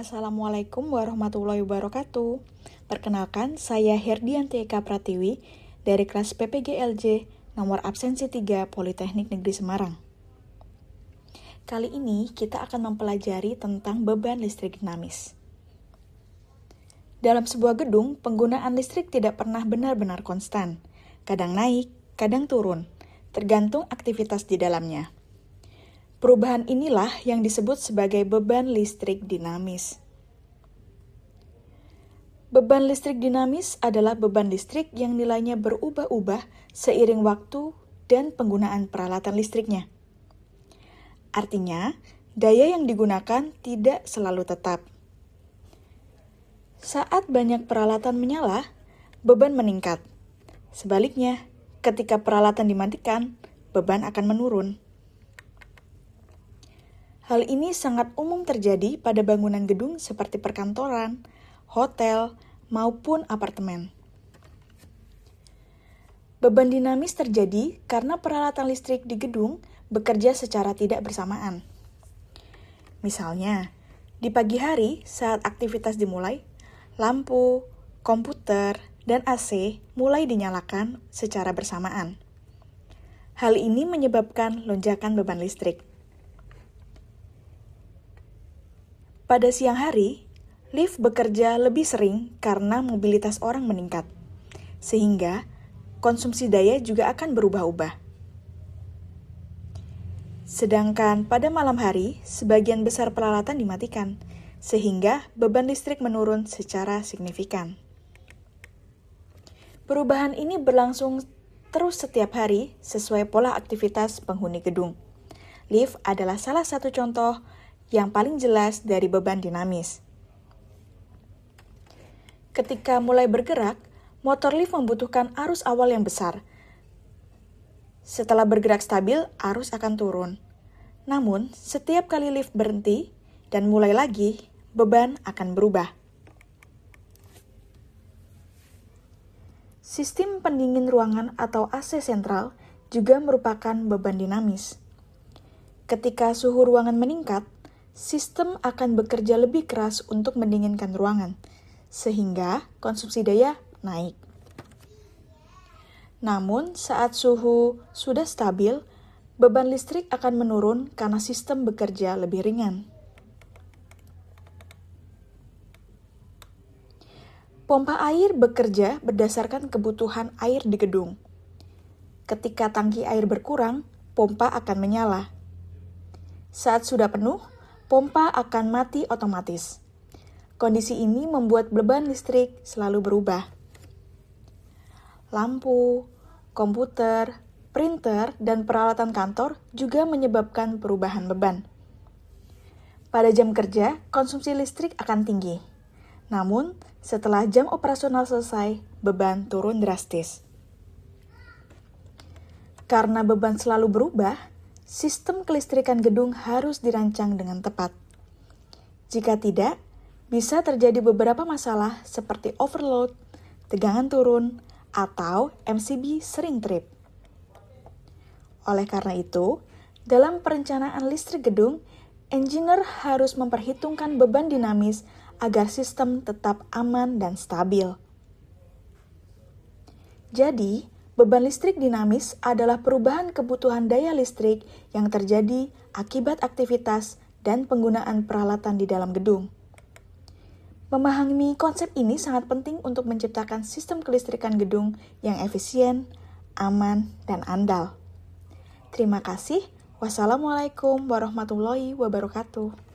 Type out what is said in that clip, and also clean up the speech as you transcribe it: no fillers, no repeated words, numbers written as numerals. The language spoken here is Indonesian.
Assalamualaikum warahmatullahi wabarakatuh. Perkenalkan, saya Herdianti Eka Pratiwi dari kelas PPGLJ nomor absensi 3 Politeknik Negeri Semarang. Kali ini kita akan mempelajari tentang beban listrik dinamis. Dalam sebuah gedung, penggunaan listrik tidak pernah benar-benar konstan. Kadang naik, kadang turun, tergantung aktivitas di dalamnya. Perubahan inilah yang disebut sebagai beban listrik dinamis. Beban listrik dinamis adalah beban listrik yang nilainya berubah-ubah seiring waktu dan penggunaan peralatan listriknya. Artinya, daya yang digunakan tidak selalu tetap. Saat banyak peralatan menyala, beban meningkat. Sebaliknya, ketika peralatan dimatikan, beban akan menurun. Hal ini sangat umum terjadi pada bangunan gedung seperti perkantoran, hotel, maupun apartemen. Beban dinamis terjadi karena peralatan listrik di gedung bekerja secara tidak bersamaan. Misalnya, di pagi hari saat aktivitas dimulai, lampu, komputer, dan AC mulai dinyalakan secara bersamaan. Hal ini menyebabkan lonjakan beban listrik. Pada siang hari, lift bekerja lebih sering karena mobilitas orang meningkat, sehingga konsumsi daya juga akan berubah-ubah. Sedangkan pada malam hari, sebagian besar peralatan dimatikan, sehingga beban listrik menurun secara signifikan. Perubahan ini berlangsung terus setiap hari sesuai pola aktivitas penghuni gedung. Lift adalah salah satu contoh yang paling jelas dari beban dinamis. Ketika mulai bergerak, motor lift membutuhkan arus awal yang besar. Setelah bergerak stabil, arus akan turun. Namun, setiap kali lift berhenti dan mulai lagi, beban akan berubah. Sistem pendingin ruangan atau AC sentral juga merupakan beban dinamis. Ketika suhu ruangan meningkat, sistem akan bekerja lebih keras untuk mendinginkan ruangan, sehingga konsumsi daya naik. Namun, saat suhu sudah stabil, beban listrik akan menurun karena sistem bekerja lebih ringan. Pompa air bekerja berdasarkan kebutuhan air di gedung. Ketika tangki air berkurang, pompa akan menyala. Saat sudah penuh, pompa akan mati otomatis. Kondisi ini membuat beban listrik selalu berubah. Lampu, komputer, printer, dan peralatan kantor juga menyebabkan perubahan beban. Pada jam kerja, konsumsi listrik akan tinggi. Namun, setelah jam operasional selesai, beban turun drastis. Karena beban selalu berubah, sistem kelistrikan gedung harus dirancang dengan tepat. Jika tidak, bisa terjadi beberapa masalah seperti overload, tegangan turun, atau MCB sering trip. Oleh karena itu, dalam perencanaan listrik gedung, engineer harus memperhitungkan beban dinamis agar sistem tetap aman dan stabil. Jadi, beban listrik dinamis adalah perubahan kebutuhan daya listrik yang terjadi akibat aktivitas dan penggunaan peralatan di dalam gedung. Memahami konsep ini sangat penting untuk menciptakan sistem kelistrikan gedung yang efisien, aman, dan andal. Terima kasih. Wassalamualaikum warahmatullahi wabarakatuh.